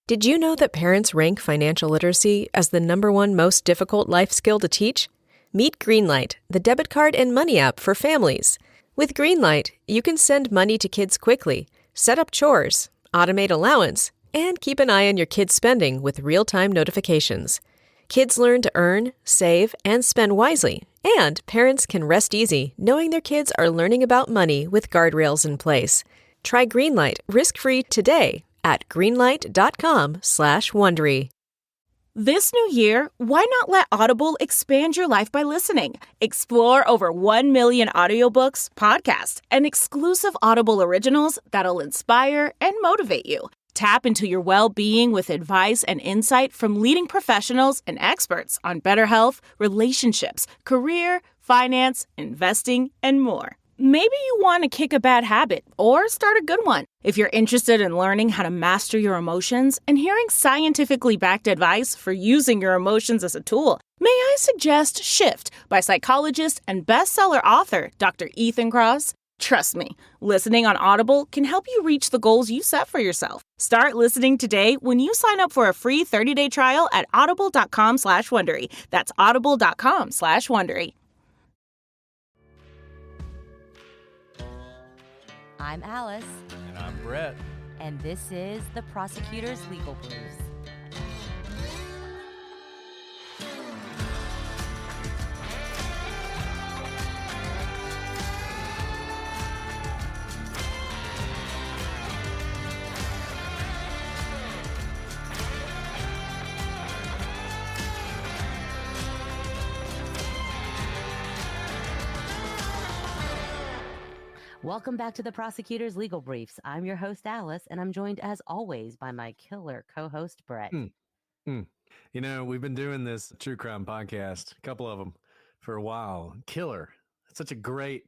Did you know that parents rank financial literacy as the #1 most difficult life skill to teach? Meet Greenlight, the debit card and money app for families. With Greenlight, you can send money to kids quickly, set up chores, automate allowance, and keep an eye on your kids' spending with real-time notifications. Kids learn to earn, save, and spend wisely, and parents can rest easy knowing their kids are learning about money with guardrails in place. Try Greenlight risk-free today at greenlight.com/Wondery. This new year, why not let Audible expand your life by listening? Explore over 1 million audiobooks, podcasts, and exclusive Audible originals that'll inspire and motivate you. Tap into your well-being with advice and insight from leading professionals and experts on better health, relationships, career, finance, investing, and more. Maybe you want to kick a bad habit or start a good one. If you're interested in learning how to master your emotions and hearing scientifically backed advice for using your emotions as a tool, may I suggest Shift by psychologist and bestseller author Dr. Ethan Kross? Trust me, listening on Audible can help you reach the goals you set for yourself. Start listening today when you sign up for a free 30-day trial at audible.com/Wondery. That's audible.com/Wondery. I'm Alice. And I'm Brett. And this is the Prosecutor's Legal Briefs. Welcome back to the Prosecutor's Legal Briefs. I'm your host, Alice, and I'm joined, as always, by my killer co-host, Brett. You know, we've been doing this true crime podcast, a couple of them, for a while. Killer. It's such a great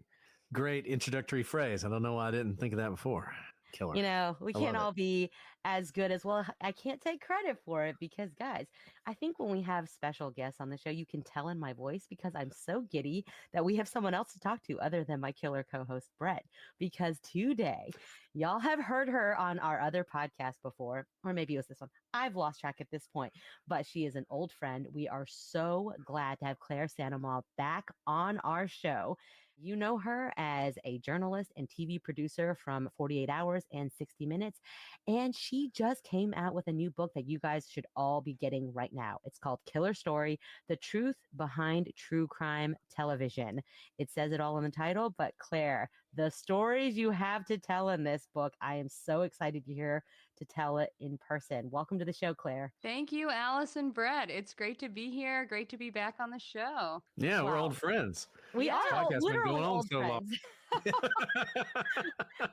introductory phrase. I don't know why I didn't think of that before. Killer. You know, we can't all be as good as well. I can't take credit for it because, guys, I think when we have special guests on the show, you can tell in my voice because I'm so giddy that we have someone else to talk to other than my killer co-host, Brett. Because today, y'all have heard her on our other podcast before, or maybe it was this one. I've lost track at this point, but she is an old friend. We are so glad to have Claire Sandomal back on our show. You know her as a journalist and TV producer from 48 Hours and 60 Minutes. And she just came out with a new book that you guys should all be getting right now. It's called Killer Story, The Truth Behind True Crime Television. It says it all in the title, but Claire, the stories you have to tell in this book, I am so excited to hear to tell it in person. Welcome to the show, Claire. Thank you, Alice and Brett. It's great to be here. Great to be back on the show. Yeah, we're old friends. We are literally old friends.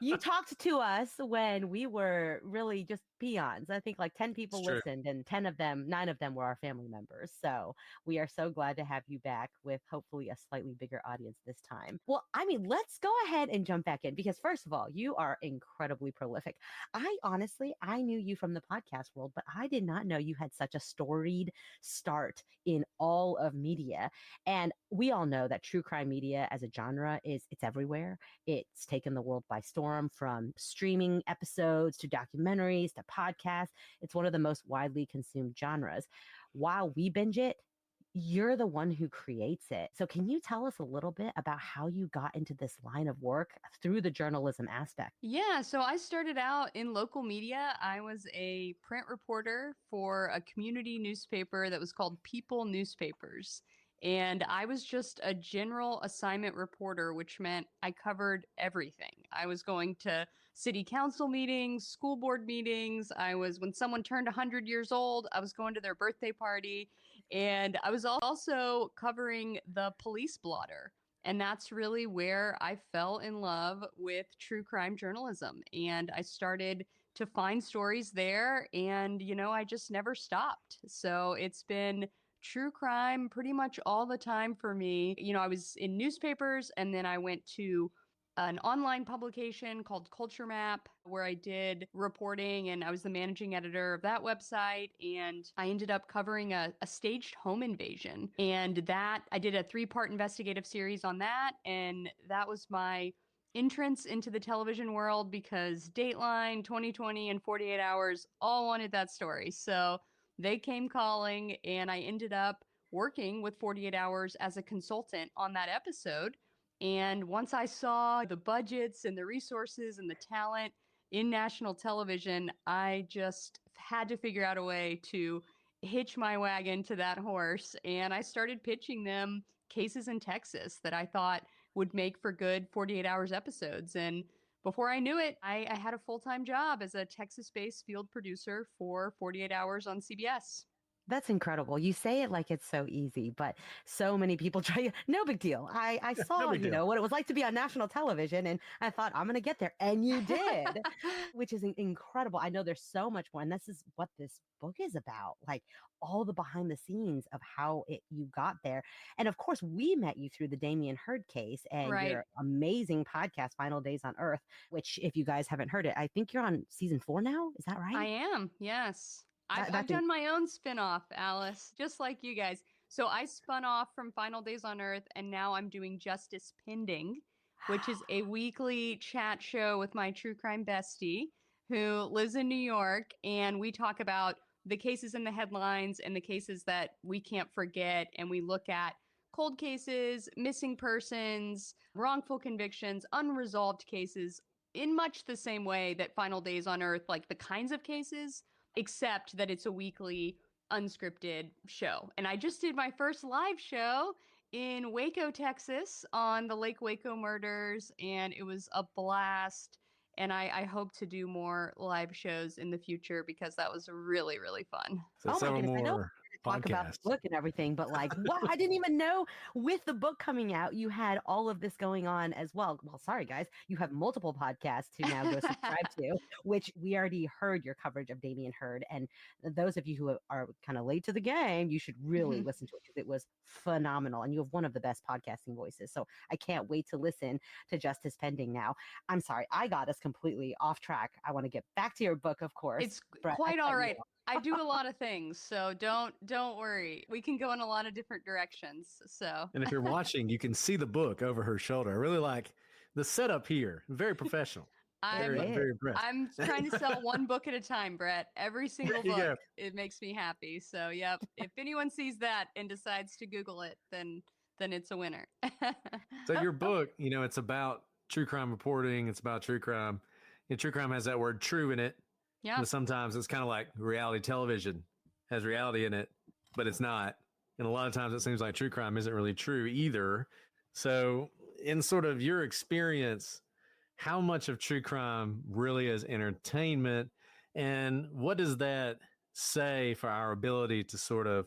You talked to us when we were really just peons. I think like 10 people listened and 9 of them were our family members. So we are so glad to have you back with hopefully a slightly bigger audience this time. Well, I mean, let's go ahead and jump back in because first of all, you are incredibly prolific. I knew you from the podcast world, but I did not know you had such a storied start in all of media. And we all know that true crime media as a genre it's everywhere. It's taken the world by storm, from streaming episodes to documentaries to podcasts. It's one of the most widely consumed genres. While we binge it, you're the one who creates it. So can you tell us a little bit about how you got into this line of work through the journalism aspect? Yeah, so I started out in local media. I was a print reporter for a community newspaper that was called People Newspapers. And I was just a general assignment reporter, which meant I covered everything. I was going to city council meetings, school board meetings. When someone turned 100 years old, I was going to their birthday party. And I was also covering the police blotter. And that's really where I fell in love with true crime journalism. And I started to find stories there. And, I just never stopped. So it's been true crime pretty much all the time for me. I was in newspapers, and then I went to an online publication called Culture Map, where I did reporting, and I was the managing editor of that website. And I ended up covering a staged home invasion, and that I did a 3-part investigative series on that. And that was my entrance into the television world because Dateline, 2020, and 48 Hours all wanted that story. So they came calling, and I ended up working with 48 Hours as a consultant on that episode. And once I saw the budgets and the resources and the talent in national television, I just had to figure out a way to hitch my wagon to that horse. And I started pitching them cases in Texas that I thought would make for good 48 Hours episodes. And before I knew it, I had a full-time job as a Texas-based field producer for 48 Hours on CBS. That's incredible. You say it like it's so easy, but so many people try. No big deal. I saw, big deal. what it was like to be on national television, and I thought I'm going to get there, and you did, which is incredible. I know there's so much more, and this is what this book is about, like all the behind the scenes of how you got there. And of course, we met you through the Damien Hird case and Right. your amazing podcast, Final Days on Earth, which if you guys haven't heard it, I think you're on season 4 now. Is that right? I am, yes. I've That's done my own spinoff, Alice, just like you guys. So I spun off from Final Days on Earth, and now I'm doing Justice Pending, which is a weekly chat show with my true crime bestie who lives in New York. And we talk about the cases in the headlines and the cases that we can't forget. And we look at cold cases, missing persons, wrongful convictions, unresolved cases in much the same way that Final Days on Earth, like the kinds of cases, except that it's a weekly unscripted show. And I just did my first live show in Waco, Texas on the Lake Waco murders, and it was a blast. And I hope to do more live shows in the future because that was really, really fun. So Oh my several goodness, I know more talk about podcasts. the book and everything, but like, wow, I didn't even know with the book coming out, you had all of this going on as well. Well, sorry, guys, you have multiple podcasts to now go subscribe to, which we already heard your coverage of Damien Hird. And those of you who are kind of late to the game, you should really listen to it because it was phenomenal. And you have one of the best podcasting voices. So I can't wait to listen to Justice Pending now. I'm sorry, I got us completely off track. I want to get back to your book, of course. It's Brett, quite I cut all you right. off. I do a lot of things, so don't worry. We can go in a lot of different directions. So And if you're watching, you can see the book over her shoulder. I really like the setup here. Very professional. Very, It is. very impressed. I'm trying to sell one book at a time, Brett. Every single There you go. book, it makes me happy. So, yep. If anyone sees that and decides to Google it, then it's a winner. So your book, it's about true crime reporting. It's about true crime. And true crime has that word true in it. Yeah. But sometimes it's kind of like reality television has reality in it, but it's not. And a lot of times it seems like true crime isn't really true either. So in sort of your experience, how much of true crime really is entertainment? And what does that say for our ability to sort of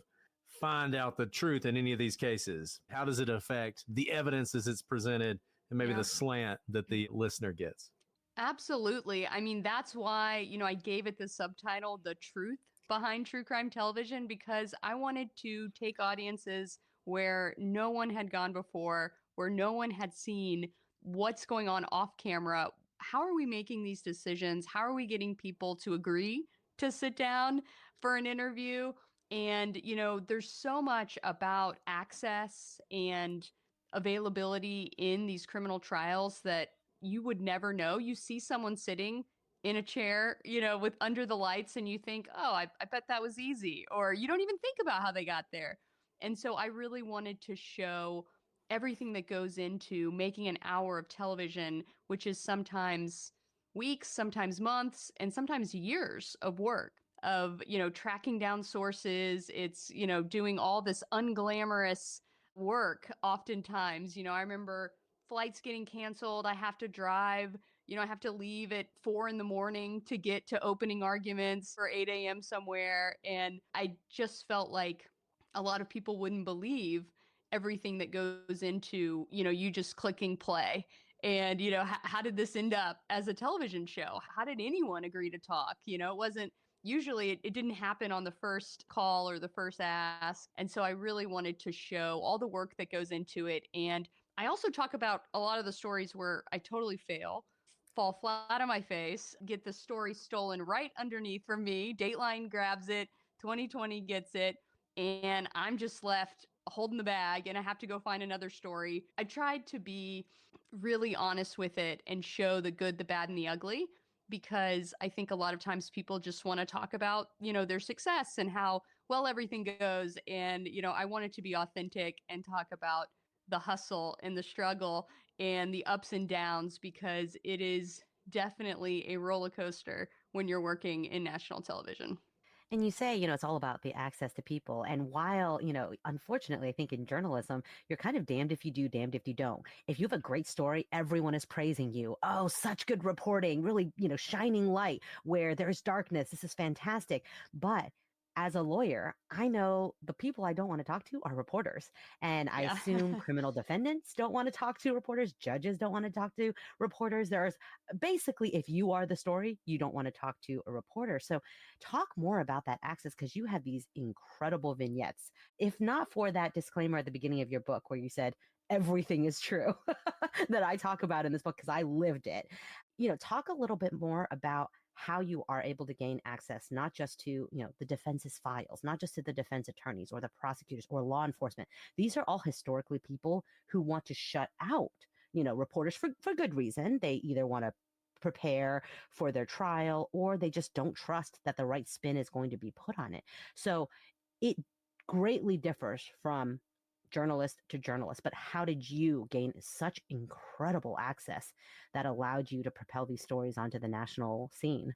find out the truth in any of these cases? How does it affect the evidence as it's presented and maybe Yeah. the slant that the listener gets? Absolutely. I mean, that's why, I gave it the subtitle, The Truth Behind True Crime Television, because I wanted to take audiences where no one had gone before, where no one had seen what's going on off camera. How are we making these decisions? How are we getting people to agree to sit down for an interview? And, there's so much about access and availability in these criminal trials that you would never know. You see someone sitting in a chair, with under the lights, and you think, oh, I bet that was easy. Or you don't even think about how they got there. And so I really wanted to show everything that goes into making an hour of television, which is sometimes weeks, sometimes months, and sometimes years of work of, tracking down sources. It's, doing all this unglamorous work oftentimes. I remember flights getting canceled. I have to drive, I have to leave at 4 a.m. to get to opening arguments for 8 a.m. somewhere. And I just felt like a lot of people wouldn't believe everything that goes into, you just clicking play. And, how did this end up as a television show? How did anyone agree to talk? It wasn't usually it didn't happen on the first call or the first ask. And so I really wanted to show all the work that goes into it. And I also talk about a lot of the stories where I totally fall flat on my face, get the story stolen right underneath from me. Dateline grabs it, 2020 gets it, and I'm just left holding the bag and I have to go find another story. I tried to be really honest with it and show the good, the bad, and the ugly, because I think a lot of times people just want to talk about, their success and how well everything goes. And, I wanted to be authentic and talk about the hustle and the struggle and the ups and downs, because it is definitely a roller coaster when you're working in national television. And you say, it's all about the access to people. And while, unfortunately, I think in journalism, you're kind of damned if you do, damned if you don't. If you have a great story, everyone is praising you. Oh, such good reporting, really, shining light where there's darkness. This is fantastic. But as a lawyer, I know the people I don't want to talk to are reporters. And I Yeah. assume criminal defendants don't want to talk to reporters. Judges don't want to talk to reporters. There's basically, if you are the story, you don't want to talk to a reporter. So talk more about that access, because you have these incredible vignettes. If not for that disclaimer at the beginning of your book where you said everything is true that I talk about in this book because I lived it, talk a little bit more about how you are able to gain access, not just to, the defense's files, not just to the defense attorneys or the prosecutors or law enforcement. These are all historically people who want to shut out, reporters for good reason. They either want to prepare for their trial, or they just don't trust that the right spin is going to be put on it. So it greatly differs from journalist to journalist. But how did you gain such incredible access that allowed you to propel these stories onto the national scene?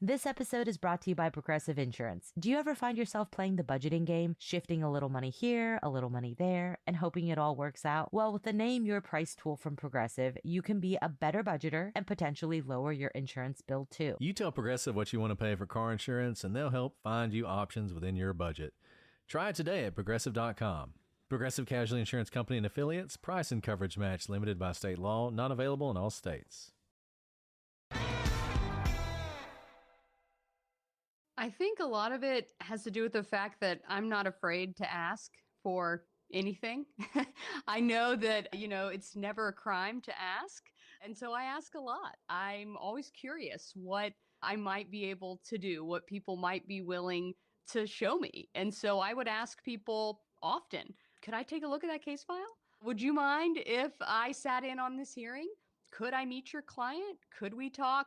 This episode is brought to you by Progressive Insurance. Do you ever find yourself playing the budgeting game, shifting a little money here, a little money there, and hoping it all works out? Well, with the Name Your Price tool from Progressive, you can be a better budgeter and potentially lower your insurance bill too. You tell Progressive what you want to pay for car insurance, and they'll help find you options within your budget. Try it today at Progressive.com. Progressive Casualty Insurance Company and Affiliates. Price and coverage match limited by state law. Not available in all states. I think a lot of it has to do with the fact that I'm not afraid to ask for anything. I know that, it's never a crime to ask. And so I ask a lot. I'm always curious what I might be able to do, what people might be willing to show me. And so I would ask people often, could I take a look at that case file? Would you mind if I sat in on this hearing? Could I meet your client? Could we talk,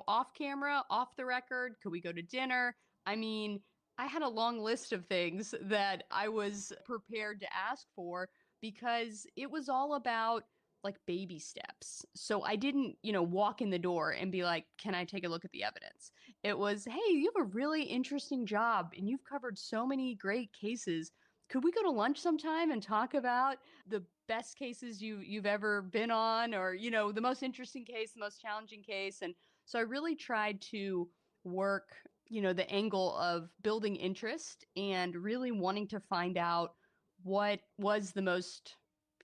off camera, off the record? Could we go to dinner? I mean, I had a long list of things that I was prepared to ask for, because it was all about like baby steps. So I didn't, walk in the door and be like, can I take a look at the evidence? It was, hey, you have a really interesting job and you've covered so many great cases. Could we go to lunch sometime and talk about the best cases you've ever been on, or, the most interesting case, the most challenging case? And so I really tried to work, the angle of building interest and really wanting to find out what was the most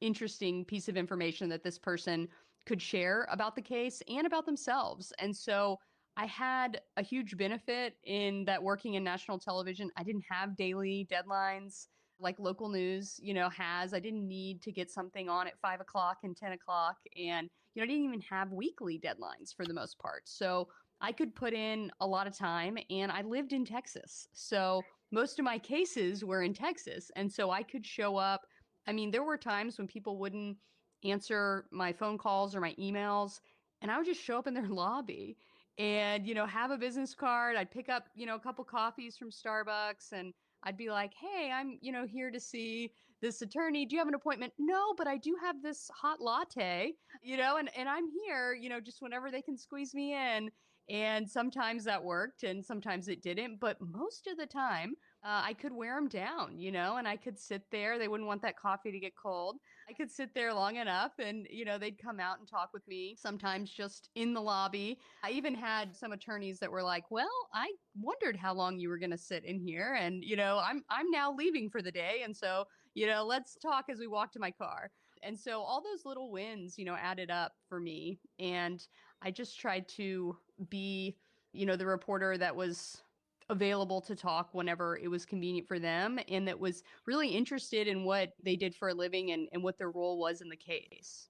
interesting piece of information that this person could share about the case and about themselves. And so I had a huge benefit in that working in national television. I didn't have daily deadlines like local news, has. I didn't need to get something on at 5 o'clock and 10 o'clock. And, I didn't even have weekly deadlines for the most part. So I could put in a lot of time, and I lived in Texas. So most of my cases were in Texas. And so I could show up. I mean, there were times when people wouldn't answer my phone calls or my emails, and I would just show up in their lobby and, have a business card. I'd pick up, a couple coffees from Starbucks, and I'd be like, hey, I'm, here to see this attorney. Do you have an appointment? No, but I do have this hot latte, and I'm here, just whenever they can squeeze me in. And sometimes that worked and sometimes it didn't. But most of the time, I could wear them down, and I could sit there. They wouldn't want that coffee to get cold. I could sit there long enough and, they'd come out and talk with me, sometimes just in the lobby. I even had some attorneys that were like, well, I wondered how long you were going to sit in here. And, I'm now leaving for the day. And so, let's talk as we walk to my car. And so all those little wins, added up for me. And I just tried to be, the reporter that was available to talk whenever it was convenient for them, and that was really interested in what they did for a living and what their role was in the case.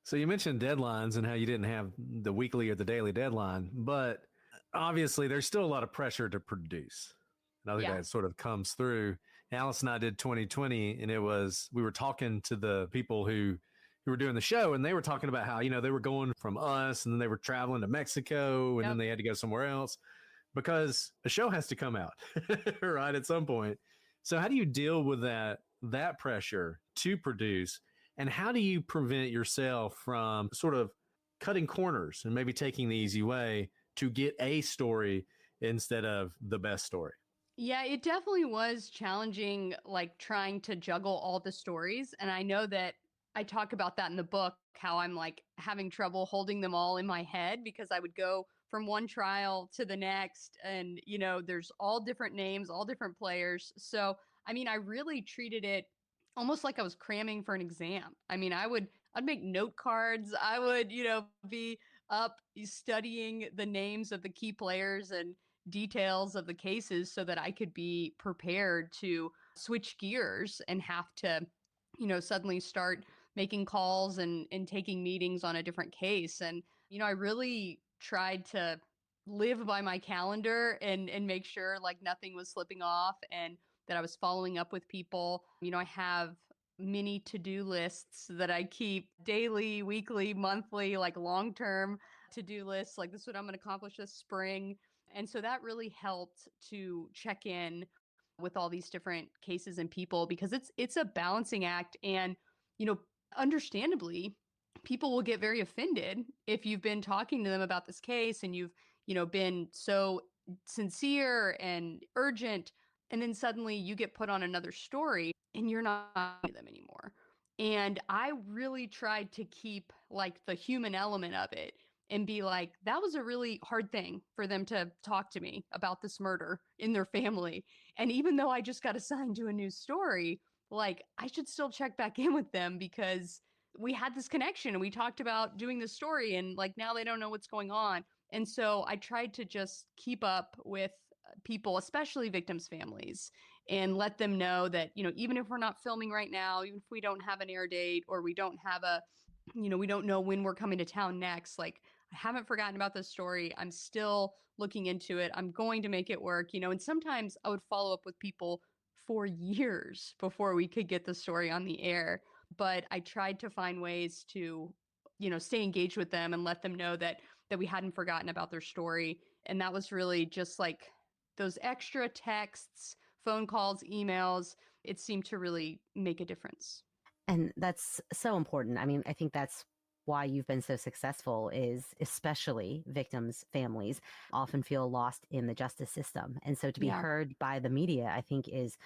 So you mentioned deadlines and how you didn't have the weekly or the daily deadline, but obviously there's still a lot of pressure to produce. And I think Yeah. that sort of comes through. Alice and I did 2020, and we were talking to the people who were doing the show, and they were talking about how, they were going from us and then they were traveling to Mexico and Yep. then they had to go somewhere else because a show has to come out, right, at some point. So how do you deal with that pressure to produce, and how do you prevent yourself from sort of cutting corners and maybe taking the easy way to get a story instead of the best story? Yeah, it definitely was challenging, like trying to juggle all the stories. And I know that I talk about that in the book, how I'm like having trouble holding them all in my head because I would go from one trial to the next. And, there's all different names, all different players. So, I mean, I really treated it almost like I was cramming for an exam. I mean, I'd make note cards. I would, be up studying the names of the key players and details of the cases so that I could be prepared to switch gears and have to, suddenly start making calls and taking meetings on a different case. And, I really tried to live by my calendar and make sure like nothing was slipping off and that I was following up with people. I have many to-do lists that I keep daily, weekly, monthly, like long-term to-do lists. Like this is what I'm going to accomplish this spring. And so that really helped to check in with all these different cases and people because it's a balancing act. And, you know, understandably, people will get very offended if you've been talking to them about this case and you've, been so sincere and urgent, and then suddenly you get put on another story and you're not talking to them anymore. And I really tried to keep like the human element of it and be like, that was a really hard thing for them to talk to me about this murder in their family. And even though I just got assigned to a new story, like I should still check back in with them because we had this connection and we talked about doing this story and like now they don't know what's going on. And so I tried to just keep up with people, especially victims' families, and let them know that, even if we're not filming right now, even if we don't have an air date or we don't have we don't know when we're coming to town next, like I haven't forgotten about this story. I'm still looking into it. I'm going to make it work, and sometimes I would follow up with people for years before we could get the story on the air. But I tried to find ways to, stay engaged with them and let them know that we hadn't forgotten about their story. And that was really just like those extra texts, phone calls, emails. It seemed to really make a difference. And that's so important. I mean, I think that's why you've been so successful is especially victims' families often feel lost in the justice system. And so to be Yeah. heard by the media, I think is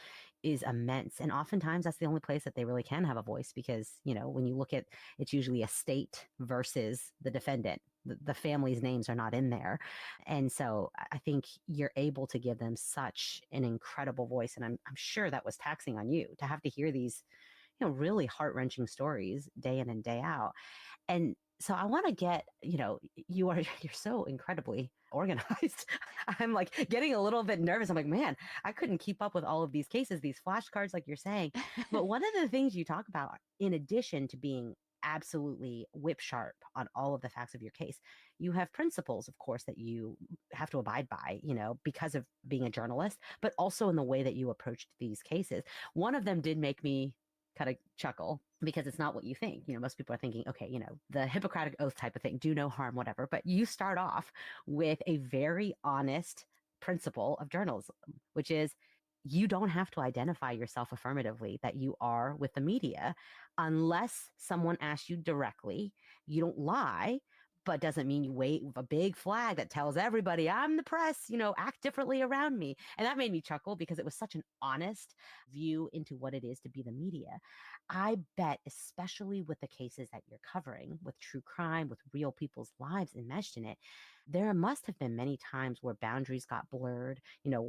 immense. And oftentimes that's the only place that they really can have a voice because, when you look at it's usually a state versus the defendant. The family's names are not in there. And so I think you're able to give them such an incredible voice. And I'm sure that was taxing on you to have to hear these really heart-wrenching stories day in and day out. And so I want to get, you're so incredibly organized. I'm like getting a little bit nervous. I'm like, man, I couldn't keep up with all of these cases, these flashcards, like you're saying. But one of the things you talk about, in addition to being absolutely whip sharp on all of the facts of your case, you have principles, of course, that you have to abide by, because of being a journalist, but also in the way that you approached these cases. One of them did make me kind of chuckle because it's not what you think. Most people are thinking, okay, the Hippocratic Oath type of thing, do no harm, whatever. But you start off with a very honest principle of journalism, which is you don't have to identify yourself affirmatively that you are with the media unless someone asks you directly. You don't lie, but doesn't mean you wave a big flag that tells everybody I'm the press, act differently around me. And that made me chuckle because it was such an honest view into what it is to be the media. I bet, especially with the cases that you're covering, with true crime, with real people's lives enmeshed in it, there must have been many times where boundaries got blurred.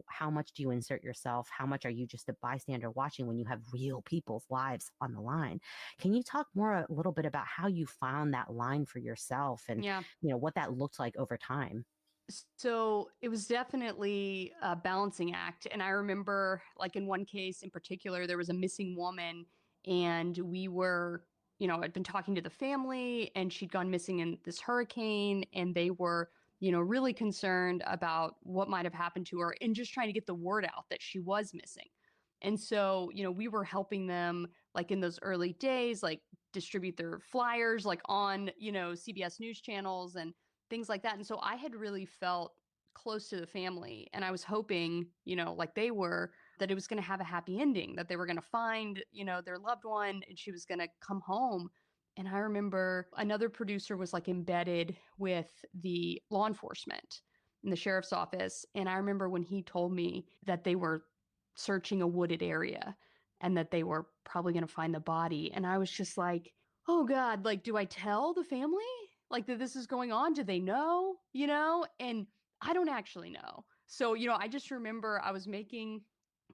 How much do you insert yourself? How much are you just a bystander watching when you have real people's lives on the line? Can you talk a little bit about how you found that line for yourself and, Yeah. what that looked like over time? So it was definitely a balancing act. And I remember, like, in one case in particular, there was a missing woman, and we were, I'd been talking to the family, and she'd gone missing in this hurricane, and they were really concerned about what might have happened to her and just trying to get the word out that she was missing. And so, we were helping them like in those early days, like distribute their flyers, like on, CBS news channels and things like that. And so I had really felt close to the family, and I was hoping, like they were, that it was going to have a happy ending, that they were going to find, their loved one and she was going to come home. And I remember another producer was like embedded with the law enforcement in the sheriff's office. And I remember when he told me that they were searching a wooded area and that they were probably going to find the body. And I was just like, oh God, like, do I tell the family like that this is going on? Do they know, And I don't actually know. So, I just remember I was making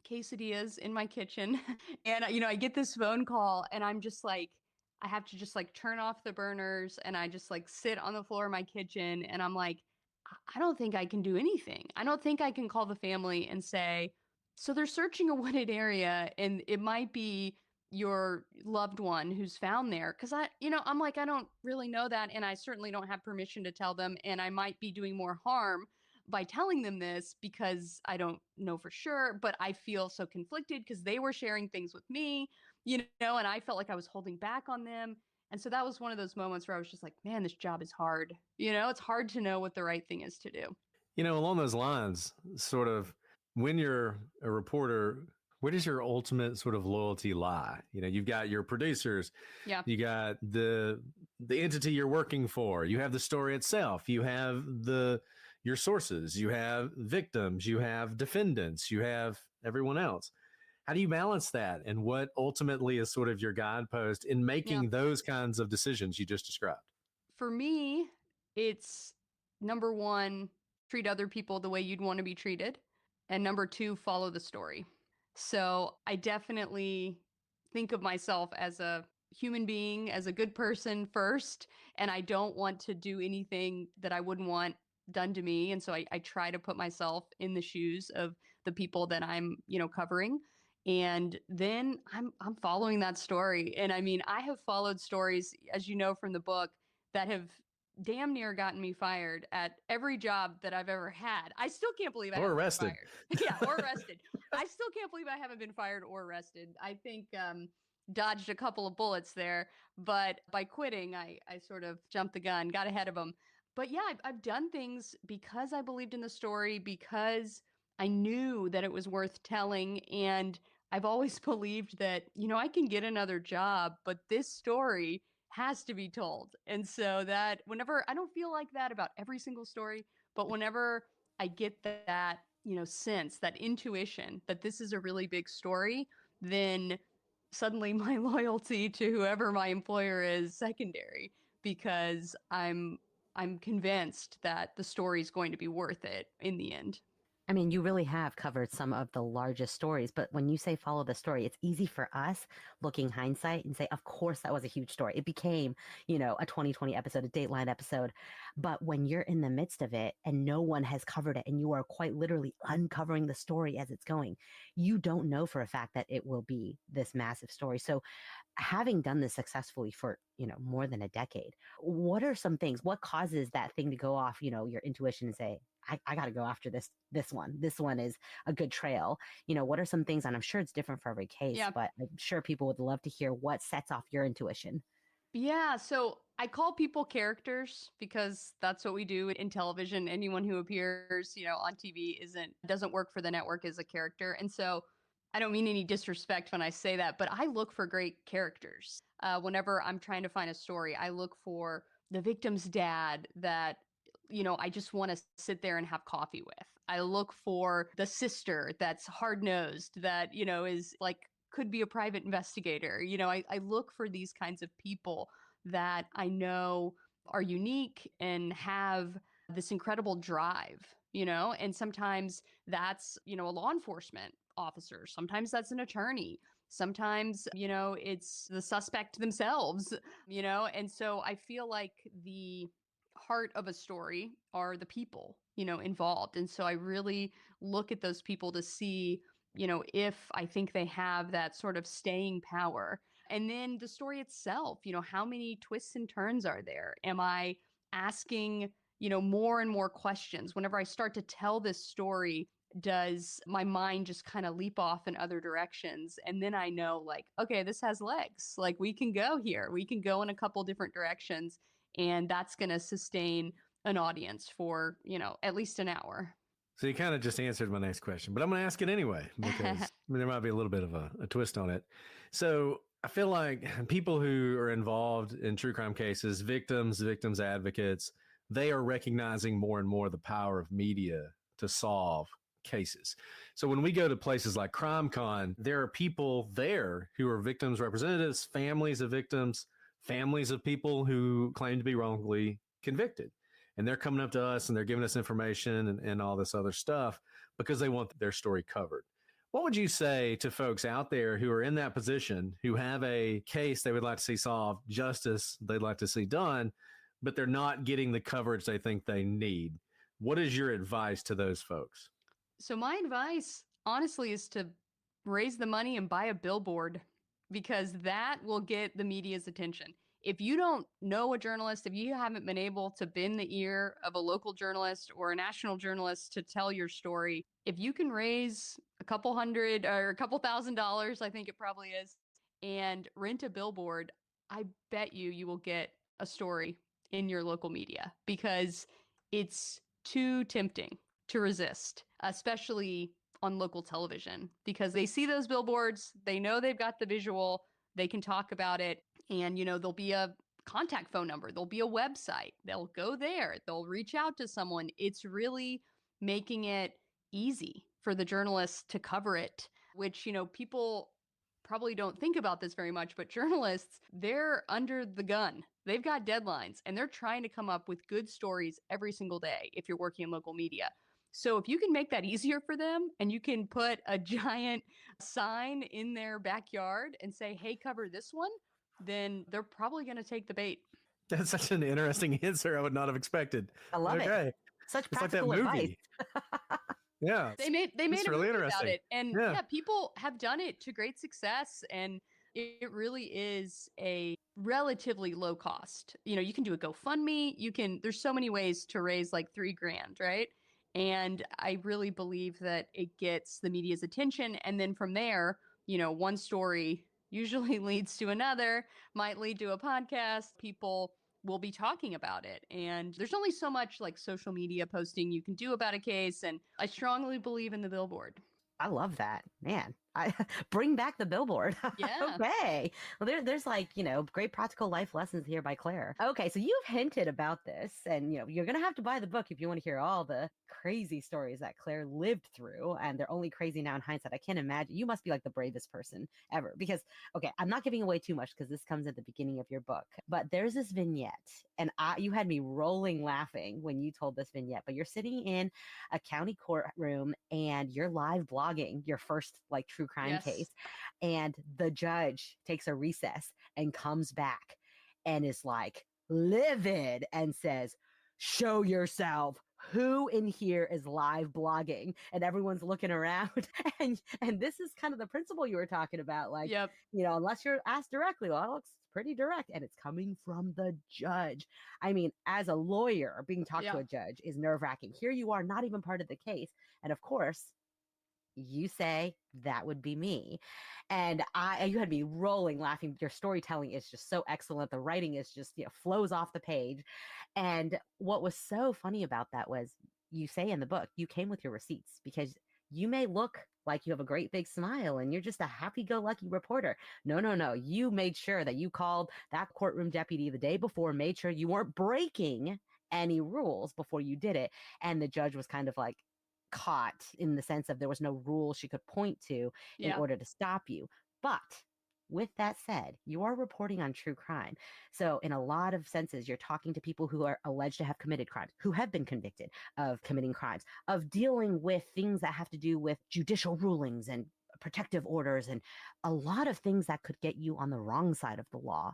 quesadillas in my kitchen and, I get this phone call and I'm just like, I have to just like turn off the burners and I just like sit on the floor of my kitchen and I'm like, I don't think I can do anything. I don't think I can call the family and say, so they're searching a wooded area and it might be your loved one who's found there. Cause I'm like, I don't really know that. And I certainly don't have permission to tell them. And I might be doing more harm by telling them this because I don't know for sure, but I feel so conflicted because they were sharing things with me, and I felt like I was holding back on them. And so that was one of those moments where I was just like, man, this job is hard. It's hard to know what the right thing is to do. Along those lines, sort of when you're a reporter, where does your ultimate sort of loyalty lie? You've got your producers, Yeah. you got the entity you're working for, you have the story itself, you have your sources, you have victims, you have defendants, you have everyone else. How do you balance that? And what ultimately is sort of your guidepost in making those kinds of decisions you just described? For me, it's number one, treat other people the way you'd want to be treated. And number two, follow the story. So I definitely think of myself as a human being, as a good person first. And I don't want to do anything that I wouldn't want done to me. And so I try to put myself in the shoes of the people that I'm, covering. And then I'm following that story. And I mean, I have followed stories, as you know, from the book that have damn near gotten me fired at every job that I've ever had. I still can't believe I haven't been fired. Yeah, or arrested. I still can't believe I haven't been fired or arrested. I think dodged a couple of bullets there, but by quitting, I sort of jumped the gun, got ahead of them. But yeah, I've done things because I believed in the story, because I knew that it was worth telling. And I've always believed that, I can get another job, but this story has to be told. And so that whenever, I don't feel like that about every single story, but whenever I get that, sense, that intuition that this is a really big story, then suddenly my loyalty to whoever my employer is secondary, because I'm convinced that the story is going to be worth it in the end. I mean, you really have covered some of the largest stories, but when you say follow the story, it's easy for us looking hindsight and say, of course, that was a huge story. It became, a 2020 episode, a Dateline episode. But when you're in the midst of it and no one has covered it and you are quite literally uncovering the story as it's going, you don't know for a fact that it will be this massive story. So having done this successfully for, more than a decade, what are some things, what causes that thing to go off, your intuition and say, I got to go after this one. This one is a good trail. What are some things, and I'm sure it's different for every case, but I'm sure people would love to hear what sets off your intuition. Yeah. So I call people characters because that's what we do in television. Anyone who appears, on TV doesn't work for the network as a character. And so I don't mean any disrespect when I say that, but I look for great characters. Whenever I'm trying to find a story, I look for the victim's dad that, I just want to sit there and have coffee with. I look for the sister that's hard-nosed, that, is like, could be a private investigator. I look for these kinds of people that I know are unique and have this incredible drive, and sometimes that's, a law enforcement officer. Sometimes that's an attorney. Sometimes, it's the suspect themselves, and so I feel like the heart of a story are the people, involved. And so I really look at those people to see, if I think they have that sort of staying power. And then the story itself, how many twists and turns are there? Am I asking, more and more questions. Whenever I start to tell this story, does my mind just kind of leap off in other directions? And then I know, like, okay, this has legs. Like, we can go here. We can go in a couple different directions, and that's going to sustain an audience for, at least an hour. So you kind of just answered my next question, but I'm going to ask it anyway, because there might be a little bit of a twist on it. So I feel like people who are involved in true crime cases, victims advocates, they are recognizing more and more the power of media to solve cases. So when we go to places like CrimeCon, there are people there who are victims representatives, families of victims, families of people who claim to be wrongly convicted. And they're coming up to us and they're giving us information and all this other stuff because they want their story covered. What would you say to folks out there who are in that position, who have a case they would like to see solved, justice they'd like to see done, but they're not getting the coverage they think they need? What is your advice to those folks? So my advice, honestly, is to raise the money and buy a billboard, because that will get the media's attention. If you don't know a journalist, if you haven't been able to bend the ear of a local journalist or a national journalist to tell your story, if you can raise a couple $100 or a couple $1,000s, I think it probably is, and rent a billboard, I bet you will get a story in your local media, because it's too tempting to resist, especially on local television, because they see those billboards, they know they've got the visual, they can talk about it, and there'll be a contact phone number, there'll be a website, they'll go there, they'll reach out to someone. It's really making it easy for the journalists to cover it, which people probably don't think about this very much, but journalists, they're under the gun. They've got deadlines and they're trying to come up with good stories every single day if you're working in local media. So if you can make that easier for them, and you can put a giant sign in their backyard and say, hey, cover this one, then they're probably going to take the bait. That's such an interesting answer. I would not have expected. I love it. Such practical advice. Yeah. They made a really movie about it. And people have done it to great success. And it really is a relatively low cost. You can do a GoFundMe. There's so many ways to raise like $3,000, right? And I really believe that it gets the media's attention. And then from there, one story usually leads to another, might lead to a podcast. People will be talking about it. And there's only so much like social media posting you can do about a case. And I strongly believe in the billboard. I love that, man. I bring back the billboard. Yeah. Okay. Well, there's like, great practical life lessons here by Claire. Okay. So you've hinted about this, and, you're going to have to buy the book if you want to hear all the crazy stories that Claire lived through. And they're only crazy now in hindsight. I can't imagine. You must be like the bravest person ever, because, okay, I'm not giving away too much because this comes at the beginning of your book, but there's this vignette, and you had me rolling laughing when you told this vignette, but you're sitting in a county courtroom and you're live blogging your first like true crime case, and the judge takes a recess and comes back and is like livid and says, show yourself. Who in here is live blogging? And everyone's looking around. And this is kind of the principle you were talking about. Like, unless you're asked directly, well, it looks pretty direct, and it's coming from the judge. I mean, as a lawyer, being talked to a judge is nerve-wracking. Here you are, not even part of the case. And of course, you say that would be me. And you had me rolling laughing. Your storytelling is just so excellent. The writing is just, flows off the page. And what was so funny about that was, you say in the book, you came with your receipts, because you may look like you have a great big smile and you're just a happy-go-lucky reporter. No. You made sure that you called that courtroom deputy the day before, made sure you weren't breaking any rules before you did it. And the judge was kind of like caught in the sense of there was no rule she could point to in order to stop you. But with that said, you are reporting on true crime. So in a lot of senses, you're talking to people who are alleged to have committed crimes, who have been convicted of committing crimes, of dealing with things that have to do with judicial rulings and protective orders, and a lot of things that could get you on the wrong side of the law.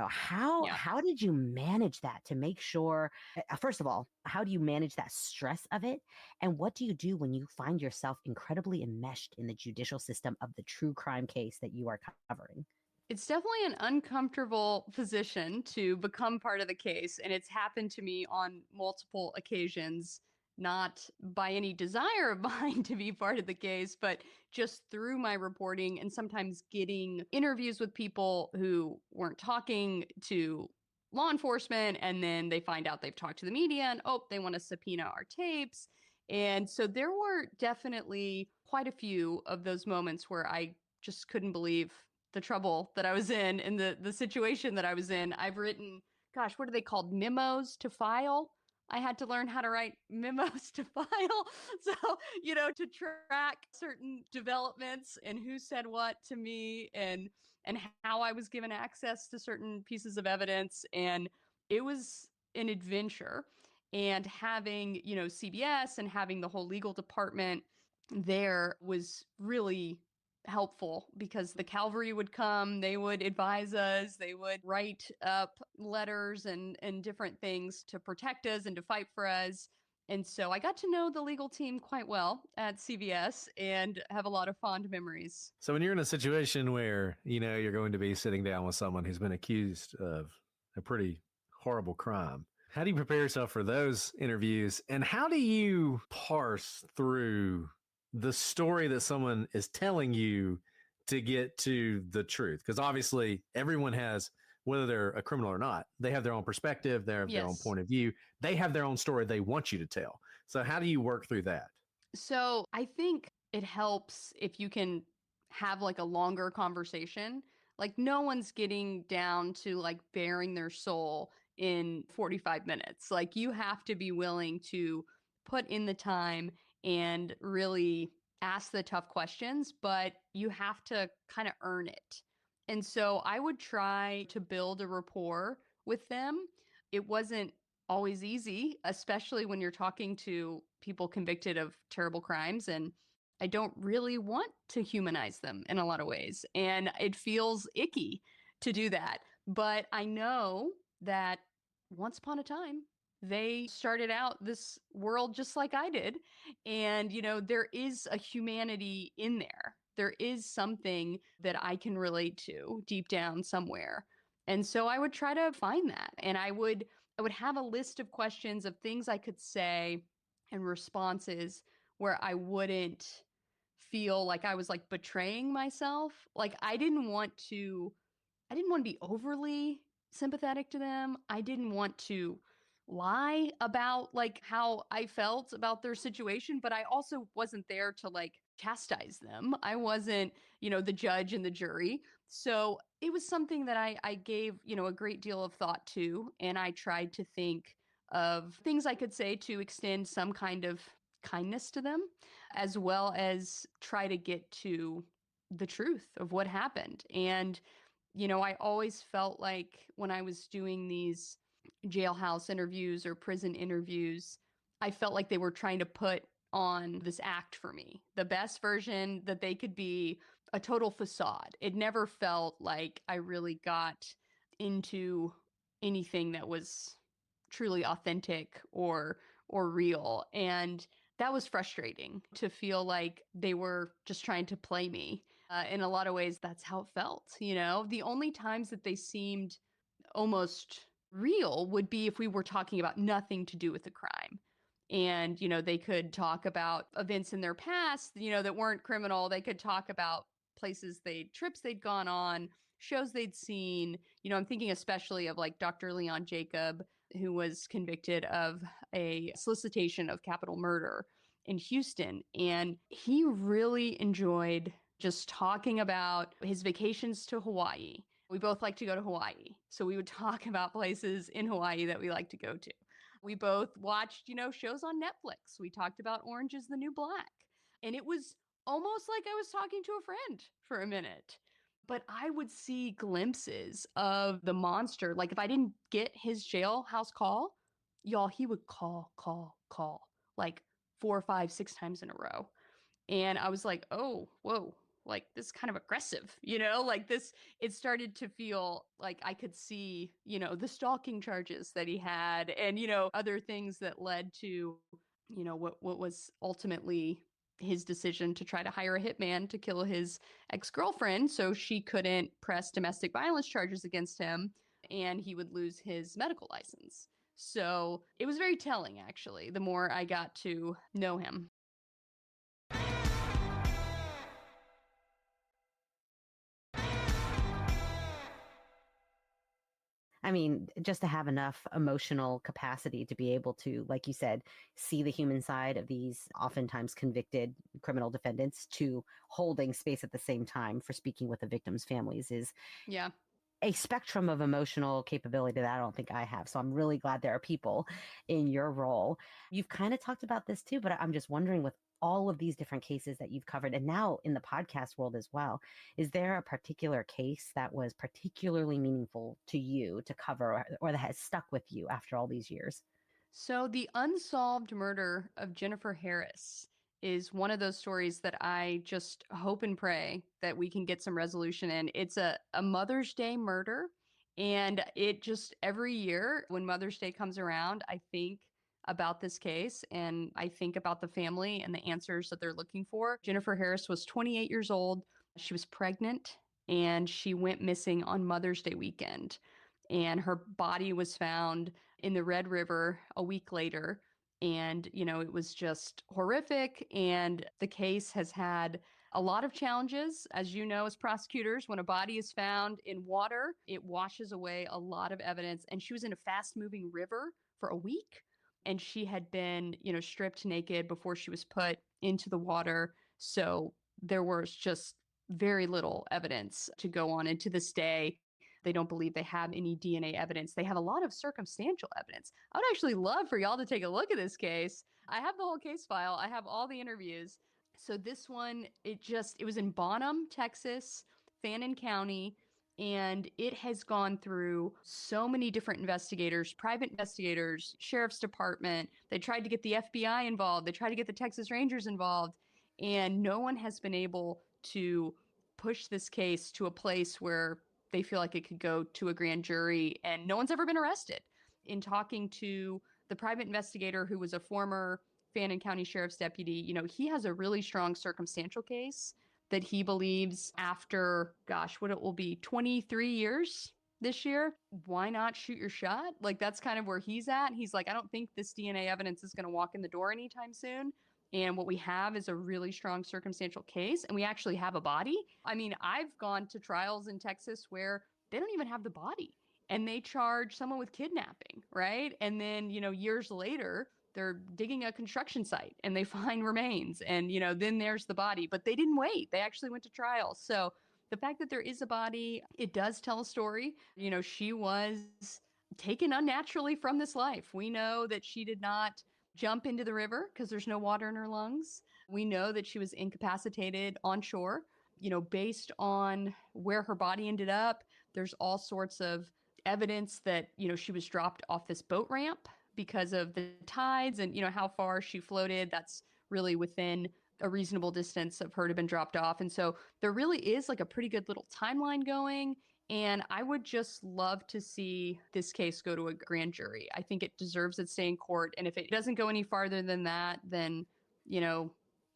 How did you manage that to make sure, first of all, how do you manage that stress of it? And what do you do when you find yourself incredibly enmeshed in the judicial system of the true crime case that you are covering? It's definitely an uncomfortable position to become part of the case, and it's happened to me on multiple occasions, not by any desire of mine to be part of the case, but just through my reporting and sometimes getting interviews with people who weren't talking to law enforcement, and then they find out they've talked to the media and, oh, they want to subpoena our tapes. And so there were definitely quite a few of those moments where I just couldn't believe the trouble that I was in and the situation that I was in. I've written, gosh, what are they called? Memos to file. I had to learn how to write memos to file. So, to track certain developments and who said what to me and how I was given access to certain pieces of evidence. And it was an adventure. And having, CBS and having the whole legal department there was really helpful because the cavalry would come, they would advise us, they would write up letters and different things to protect us and to fight for us. And so I got to know the legal team quite well at CBS and have a lot of fond memories. So when you're in a situation where, you're going to be sitting down with someone who's been accused of a pretty horrible crime, how do you prepare yourself for those interviews? And how do you parse through the story that someone is telling you to get to the truth? Because obviously everyone has, whether they're a criminal or not, they have their own perspective, they have their own point of view. They have their own story they want you to tell. So how do you work through that? So I think it helps if you can have like a longer conversation. Like no one's getting down to like bearing their soul in 45 minutes. Like you have to be willing to put in the time and really ask the tough questions, but you have to kind of earn it. And so I would try to build a rapport with them. It wasn't always easy, especially when you're talking to people convicted of terrible crimes. And I don't really want to humanize them in a lot of ways. And it feels icky to do that. But I know that once upon a time, they started out this world just like I did. And, there is a humanity in there. There is something that I can relate to deep down somewhere. And so I would try to find that. And I would have a list of questions of things I could say and responses where I wouldn't feel like I was like betraying myself. Like I didn't want to be overly sympathetic to them. I didn't want to lie about like how I felt about their situation, but I also wasn't there to like chastise them. I wasn't, the judge and the jury. So it was something that I gave, a great deal of thought to. And I tried to think of things I could say to extend some kind of kindness to them, as well as try to get to the truth of what happened. And I always felt like when I was doing these jailhouse interviews or prison interviews, I felt like they were trying to put on this act for me, the best version that they could be, a total facade. It never felt like I really got into anything that was truly authentic or real. And that was frustrating to feel like they were just trying to play me. In a lot of ways, that's how it felt. The only times that they seemed almost real would be if we were talking about nothing to do with the crime. And, they could talk about events in their past, that weren't criminal. They could talk about trips they'd gone on, shows they'd seen. I'm thinking especially of like Dr. Leon Jacob, who was convicted of a solicitation of capital murder in Houston. And he really enjoyed just talking about his vacations to Hawaii. We both like to go to Hawaii. So we would talk about places in Hawaii that we like to go to. We both watched, shows on Netflix. We talked about Orange is the New Black. And it was almost like I was talking to a friend for a minute. But I would see glimpses of the monster. Like if I didn't get his jailhouse call, y'all, he would call, like 4, 5, 6 times in a row. And I was like, oh, whoa, like this is kind of aggressive, like this, it started to feel like I could see, the stalking charges that he had and, other things that led to, what was ultimately his decision to try to hire a hitman to kill his ex-girlfriend so she couldn't press domestic violence charges against him and he would lose his medical license. So it was very telling, actually, the more I got to know him. I mean, just to have enough emotional capacity to be able to, like you said, see the human side of these oftentimes convicted criminal defendants to holding space at the same time for speaking with the victims' families is Yeah. a spectrum of emotional capability that I don't think I have. So I'm really glad there are people in your role. You've kind of talked about this too, but I'm just wondering, with all of these different cases that you've covered and now in the podcast world as well, is there a particular case that was particularly meaningful to you to cover or that has stuck with you after all these years? So the unsolved murder of Jennifer Harris is one of those stories that I just hope and pray that we can get some resolution in. It's a Mother's Day murder. And it just every year when Mother's Day comes around, I think about this case and I think about the family and the answers that they're looking for. Jennifer Harris was 28 years old. She was pregnant and she went missing on Mother's Day weekend. And her body was found in the Red River a week later. And, it was just horrific. And the case has had a lot of challenges. As you know, as prosecutors, when a body is found in water, it washes away a lot of evidence. And she was in a fast moving river for a week. And she had been, stripped naked before she was put into the water. So there was just very little evidence to go on. And to this day, they don't believe they have any DNA evidence. They have a lot of circumstantial evidence. I would actually love for y'all to take a look at this case. I have the whole case file. I have all the interviews. So this one, it was in Bonham, Texas, Fannin County, and it has gone through so many different investigators, private investigators, sheriff's department. They tried to get the FBI involved. They tried to get the Texas Rangers involved, and no one has been able to push this case to a place where they feel like it could go to a grand jury, and no one's ever been arrested. In talking to the private investigator who was a former Fannin County Sheriff's deputy, he has a really strong circumstantial case that he believes after, what it will be, 23 years this year, why not shoot your shot? Like, that's kind of where he's at. He's like, I don't think this DNA evidence is going to walk in the door anytime soon. And what we have is a really strong circumstantial case, and we actually have a body. I mean, I've gone to trials in Texas where they don't even have the body, and they charge someone with kidnapping, right? And then, years later, they're digging a construction site and they find remains, and, then there's the body, but they didn't wait. They actually went to trial. So the fact that there is a body, it does tell a story. She was taken unnaturally from this life. We know that she did not jump into the river because there's no water in her lungs. We know that she was incapacitated on shore. Based on where her body ended up, there's all sorts of evidence that, she was dropped off this boat ramp because of the tides and, how far she floated. That's really within a reasonable distance of her to have been dropped off. And so there really is like a pretty good little timeline going. And I would just love to see this case go to a grand jury. I think it deserves its stay in court. And if it doesn't go any farther than that, then,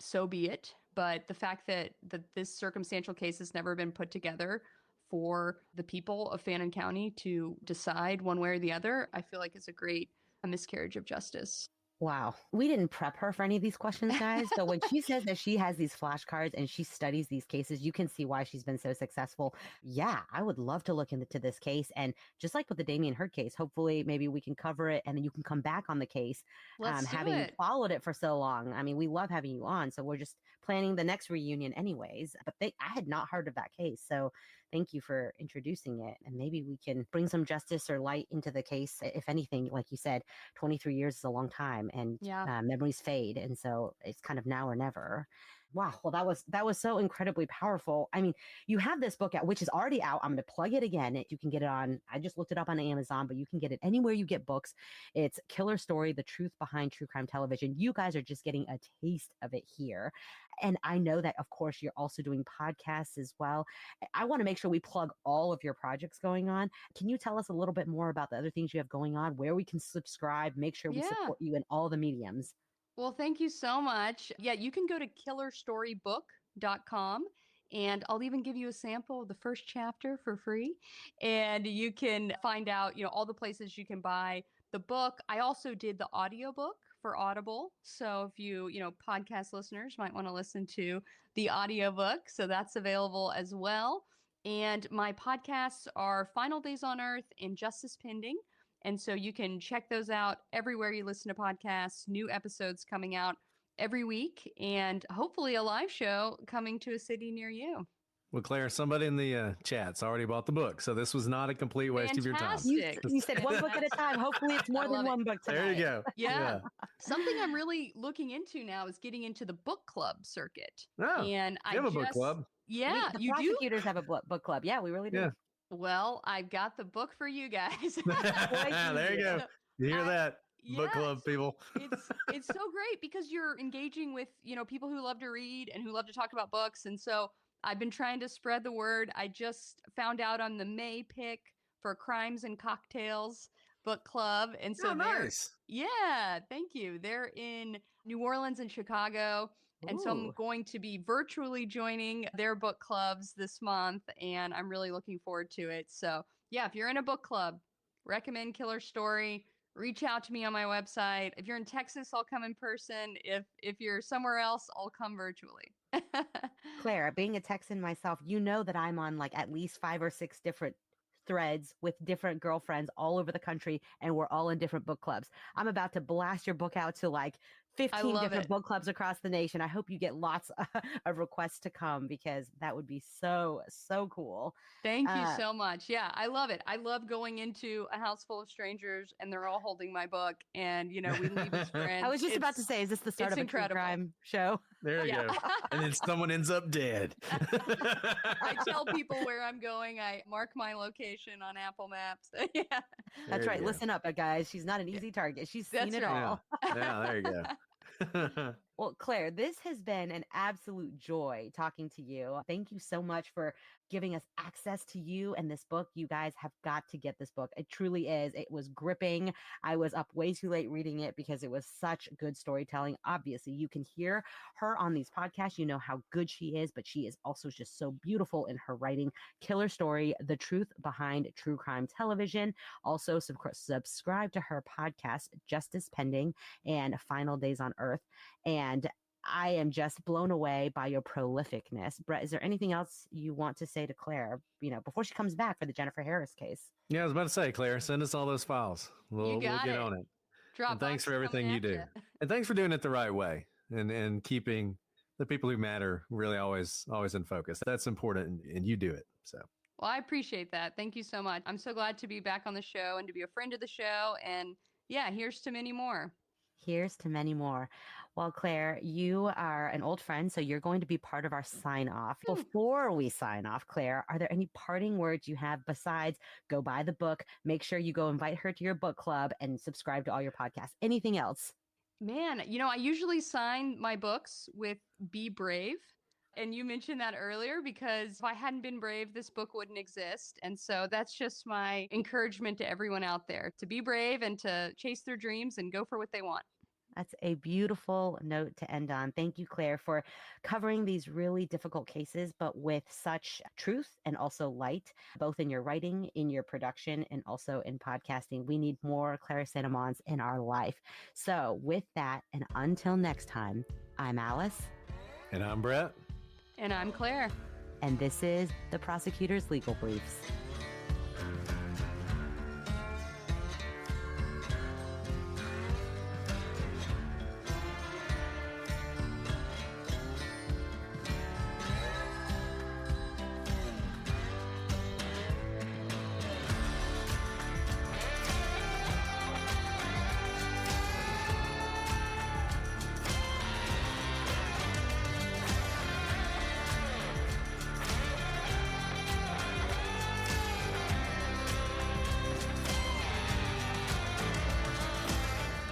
so be it. But the fact that this circumstantial case has never been put together for the people of Fannin County to decide one way or the other, I feel like is a miscarriage of justice. Wow. We didn't prep her for any of these questions, guys. So when she says that she has these flashcards and she studies these cases, you can see why she's been so successful. Yeah, I would love to look into this case. And just like with the Damien Hurd case, hopefully maybe we can cover it and then you can come back on the case. Having followed it for so long. I mean, we love having you on. So we're just planning the next reunion anyways. But I had not heard of that case. So thank you for introducing it. And maybe we can bring some justice or light into the case. If anything, like you said, 23 years is a long time and memories fade. And so it's kind of now or never. Wow. Well, that was so incredibly powerful. I mean, you have this book out, which is already out. I'm going to plug it again. You can get it on, I just looked it up on Amazon, but you can get it anywhere you get books. It's Killer Story, The Truth Behind True Crime Television. You guys are just getting a taste of it here. And I know that, of course, you're also doing podcasts as well. I want to make sure we plug all of your projects going on. Can you tell us a little bit more about the other things you have going on, where we can subscribe, make sure we support you in all the mediums? Well, thank you so much. Yeah, you can go to killerstorybook.com and I'll even give you a sample of the first chapter for free. And you can find out, all the places you can buy the book. I also did the audiobook for Audible. So if podcast listeners might want to listen to the audiobook. So that's available as well. And my podcasts are Final Days on Earth and Justice Pending. And so you can check those out everywhere you listen to podcasts, new episodes coming out every week, and hopefully a live show coming to a city near you. Well, Claire, somebody in the chat's already bought the book, so this was not a complete waste of your time. You said one book at a time. Hopefully it's more than one book tonight. There you go. Yeah. Something I'm really looking into now is getting into the book club circuit. Oh, and you have a book club. Yeah, the you do? prosecutors have a book club. Yeah, we really do. Yeah. Well, I've got the book for you guys. There you go. You hear that? Book club people. It's so great because you're engaging with, people who love to read and who love to talk about books. And so I've been trying to spread the word. I just found out on the May pick for Crimes and Cocktails book club. And so nice. Yeah, thank you. They're in New Orleans and Chicago. And so I'm going to be virtually joining their book clubs this month, and I'm really looking forward to it. So yeah, if you're in a book club, recommend Killer Story. Reach out to me on my website. If you're in Texas, I'll come in person. If you're somewhere else, I'll come virtually. Claire, being a Texan myself, you know that I'm on like at least 5 or 6 different threads with different girlfriends all over the country, and we're all in different book clubs. I'm about to blast your book out to like 15 different book clubs across the nation. I hope you get lots of requests to come because that would be so, so cool. Thank you so much. Yeah, I love it. I love going into a house full of strangers and they're all holding my book and, we leave as friends. I was just about to say, is this the start of a true crime show? There you go. And then someone ends up dead. I tell people where I'm going. I mark my location on Apple Maps. Yeah. That's right. Listen up, guys. She's not an easy target. She's seen it all. Yeah, there you go. Well, Claire, this has been an absolute joy talking to you. Thank you so much for giving us access to you and this book. You guys have got to get this book. It truly is. It was gripping. I was up way too late reading it because it was such good storytelling. Obviously, you can hear her on these podcasts. You know how good she is, but she is also just so beautiful in her writing. Killer Story, The Truth Behind True Crime Television. Also, subscribe to her podcast, Justice Pending and Final Days on Earth. And I am just blown away by your prolificness. Brett, is there anything else you want to say to Claire, before she comes back for the Jennifer Harris case? Yeah, I was about to say, Claire, send us all those files. We'll get on it. And thanks for everything you do. And thanks for doing it the right way and keeping the people who matter really always in focus. That's important, and you do it. So. Well, I appreciate that. Thank you so much. I'm so glad to be back on the show and to be a friend of the show. And yeah, here's to many more. Here's to many more. Well, Claire, you are an old friend, so you're going to be part of our sign off. Before we sign off, Claire, are there any parting words you have besides go buy the book, make sure you go invite her to your book club, and subscribe to all your podcasts? Anything else? Man, I usually sign my books with Be Brave. And you mentioned that earlier because if I hadn't been brave, this book wouldn't exist. And so that's just my encouragement to everyone out there to be brave and to chase their dreams and go for what they want. That's a beautiful note to end on. Thank you, Claire, for covering these really difficult cases, but with such truth and also light, both in your writing, in your production, and also in podcasting. We need more Claire Santamons in our life. So with that, and until next time, I'm Alice. And I'm Brett. And I'm Claire. And this is The Prosecutor's Legal Briefs.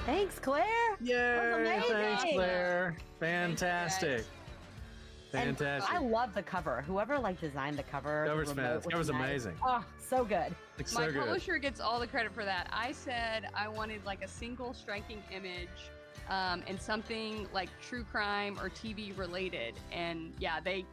Thanks, Claire. Yay! Thanks, Claire. Fantastic. Fantastic. And I love the cover. Whoever designed the cover. Cover's amazing. Oh, so good. It's My so good. publisher gets all the credit for that. I said I wanted a single striking image and something like true crime or TV related. And yeah, they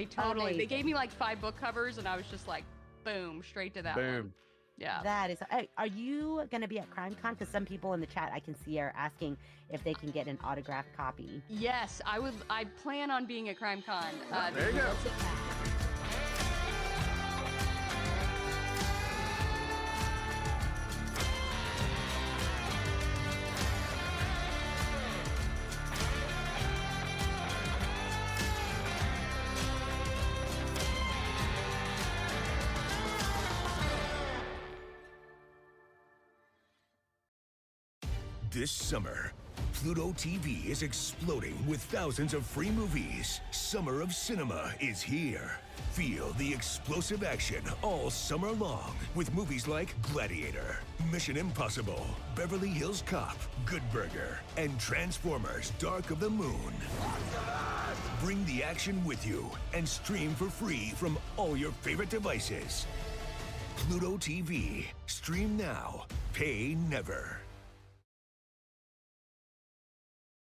totally, they gave me like 5 book covers, and I was just like, boom, straight to that one. Yeah. That is. Are you going to be at CrimeCon? Because some people in the chat I can see are asking if they can get an autographed copy. Yes, I would. I plan on being at CrimeCon. There you go. This summer, Pluto TV is exploding with thousands of free movies. Summer of Cinema is here. Feel the explosive action all summer long with movies like Gladiator, Mission Impossible, Beverly Hills Cop, Good Burger, and Transformers: Dark of the Moon. Bring the action with you and stream for free from all your favorite devices. Pluto TV. Stream now. Pay never.